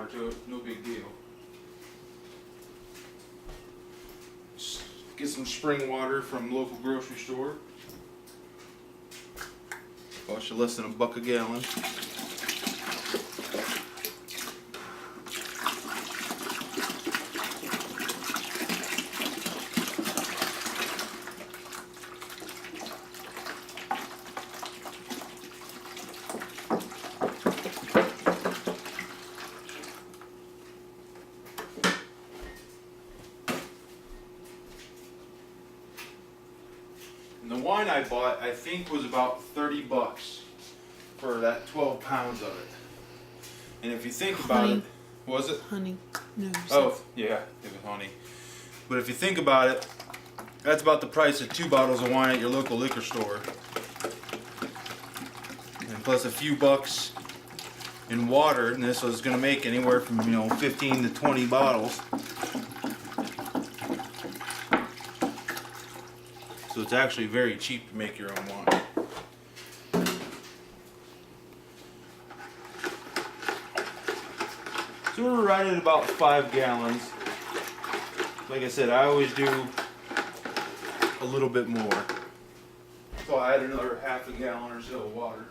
water to it, no big deal. Just get some spring water from local grocery store. Costs you less than $1 a gallon. And the wine I bought, I think, was about $30 for that 12 pounds of it. And if you think about it, was it? Honey. No. Oh, yeah, it was honey. But if you think about it, that's about the price of 2 bottles of wine at your local liquor store. And plus a few bucks in water, and this was going to make anywhere from 15 to 20 bottles. So it's actually very cheap to make your own wine. So we're right at about 5 gallons. Like I said, I always do a little bit more. So I add another half a gallon or so of water.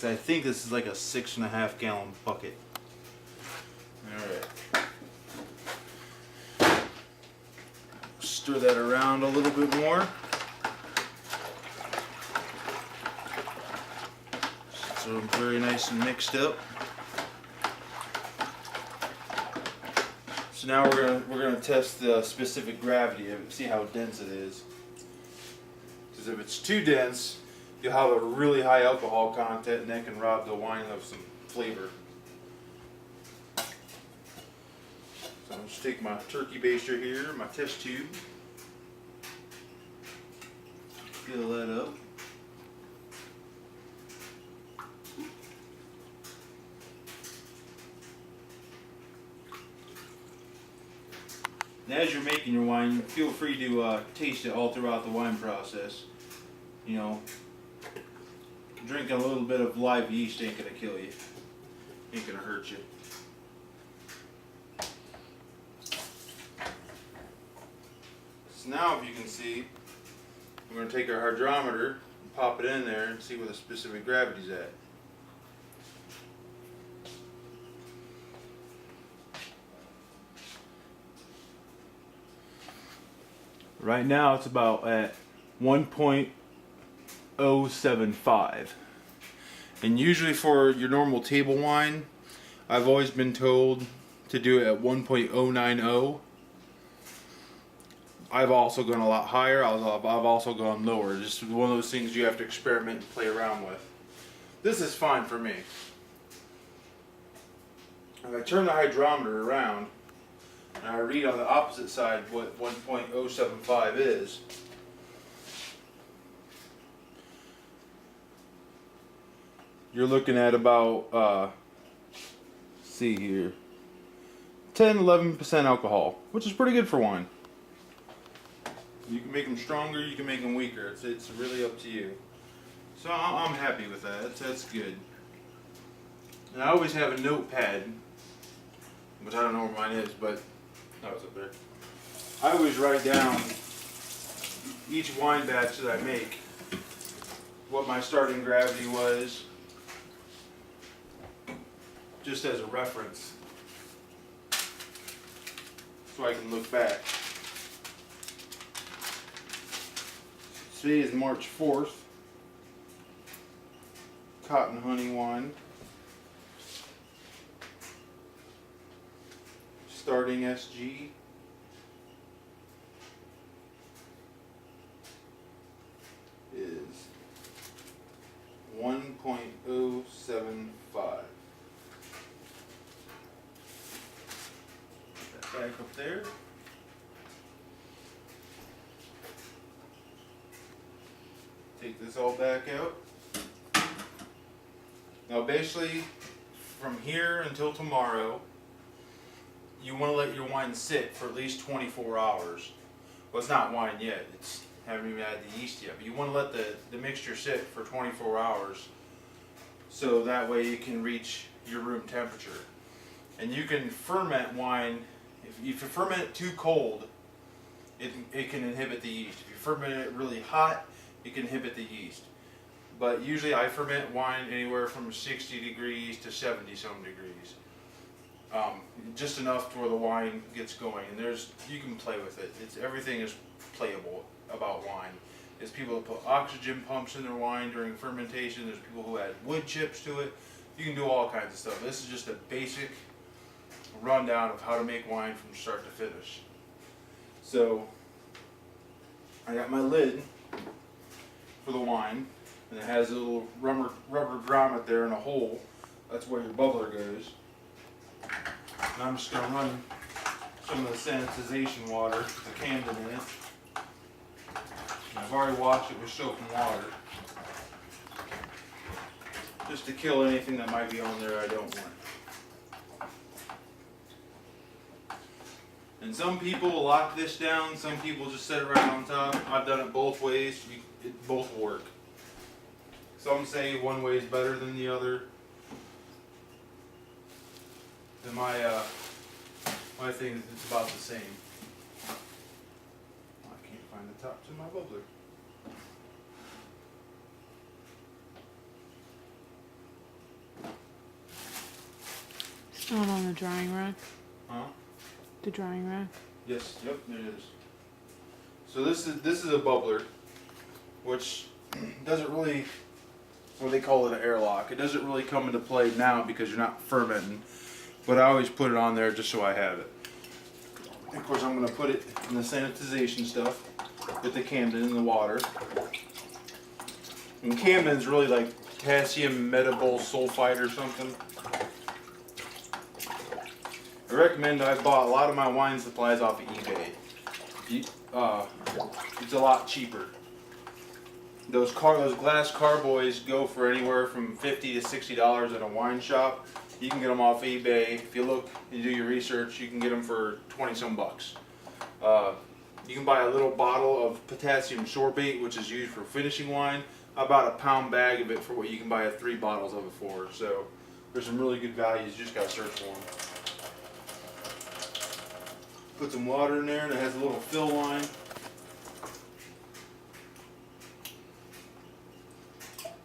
I think this is like a 6.5 gallon bucket. Alright. Stir that around a little bit more. So very nice and mixed up. So now we're gonna test the specific gravity of it, see how dense it is. Because if it's too dense, you'll have a really high alcohol content, and that can rob the wine of some flavor. So I'm just take my turkey baster here, my test tube, fill that up. And as you're making your wine, feel free to taste it all throughout the wine process. Drinking a little bit of live yeast ain't gonna kill you. Ain't gonna hurt you. So now, if you can see, we're gonna take our hydrometer and pop it in there and see where the specific gravity's at. Right now, it's about at 1.075. And usually for your normal table wine, I've always been told to do it at 1.090. I've also gone a lot higher. I've also gone lower. Just one of those things you have to experiment and play around with. This is fine for me. If I turn the hydrometer around and I read on the opposite side what 1.075 is, you're looking at about, see here, 10-11% alcohol, which is pretty good for wine. You can make them stronger, you can make them weaker. It's really up to you. So I'm happy with that. That's good. And I always have a notepad, which I don't know where mine is, but that was up there. I always write down each wine batch that I make, what my starting gravity was, just as a reference, so I can look back. Today is March 4th. Cotton honey wine. Starting SG. Is 1.075. Put that back up there. Take this all back out. Now basically, from here until tomorrow, you want to let your wine sit for at least 24 hours. Well, it's not wine yet. It's haven't even had the yeast yet. But you want to let the mixture sit for 24 hours, so that way you can reach your room temperature. And you can ferment wine. If you ferment it too cold, it can inhibit the yeast. If you ferment it really hot, it can inhibit the yeast. But usually I ferment wine anywhere from 60 degrees to 70 some degrees. Just enough to where the wine gets going. And you can play with it. Everything is playable about wine. There's people that put oxygen pumps in their wine during fermentation. There's people who add wood chips to it. You can do all kinds of stuff. This is just a basic rundown of how to make wine from start to finish. So I got my lid for the wine, and it has a little rubber grommet there and a hole. That's where your bubbler goes. And I'm just going to run some of the sanitization water with the Camden in it. And I've already washed it with soap and water, just to kill anything that might be on there I don't want. And some people lock this down, some people just set it right on top. I've done it both ways, it both work. Some say one way is better than the other. And my thing, it's about the same. I can't find the top to my bubbler. It's not on the drying rack. Huh? The drying rack. Yes, yep, there it is. So this is a bubbler, which doesn't really, what they call it, an airlock. It doesn't really come into play now because you're not fermenting, but I always put it on there just so I have it. Of course, I'm going to put it in the sanitization stuff with the Camden in the water. And Camden's really like potassium metabol sulfite or something. I recommend, I bought a lot of my wine supplies off of eBay. It's a lot cheaper. Those glass carboys go for anywhere from $50 to $60 at a wine shop. You can get them off eBay. If you look and do your research, you can get them for 20 some bucks. You can buy a little bottle of potassium sorbate, which is used for finishing wine. About a pound bag of it for what you can buy 3 bottles of it for. So there's some really good values. You just gotta search for them. Put some water in there, and it has a little fill line.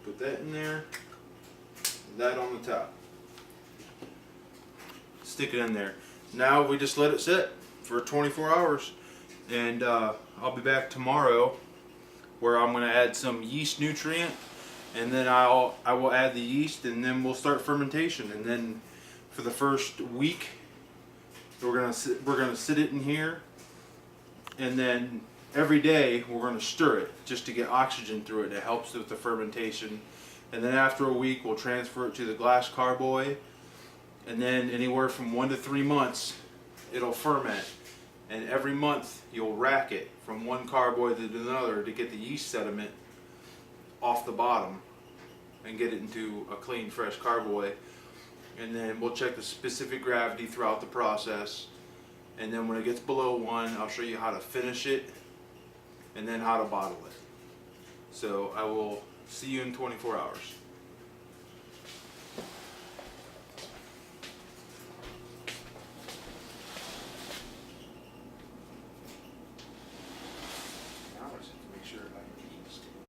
Put that in there, that on the top. Stick it in there. Now we just let it sit for 24 hours, and I'll be back tomorrow where I'm going to add some yeast nutrient, and then I will add the yeast, and then we'll start fermentation. And then for the first week, we're gonna sit it in here, and then every day we're gonna stir it just to get oxygen through it. It helps with the fermentation. And then after a week, we'll transfer it to the glass carboy, and then anywhere from 1 to 3 months, it'll ferment. And every month you'll rack it from one carboy to another to get the yeast sediment off the bottom and get it into a clean, fresh carboy. And then we'll check the specific gravity throughout the process. And then when it gets below 1, I'll show you how to finish it and then how to bottle it. So I will see you in 24 hours.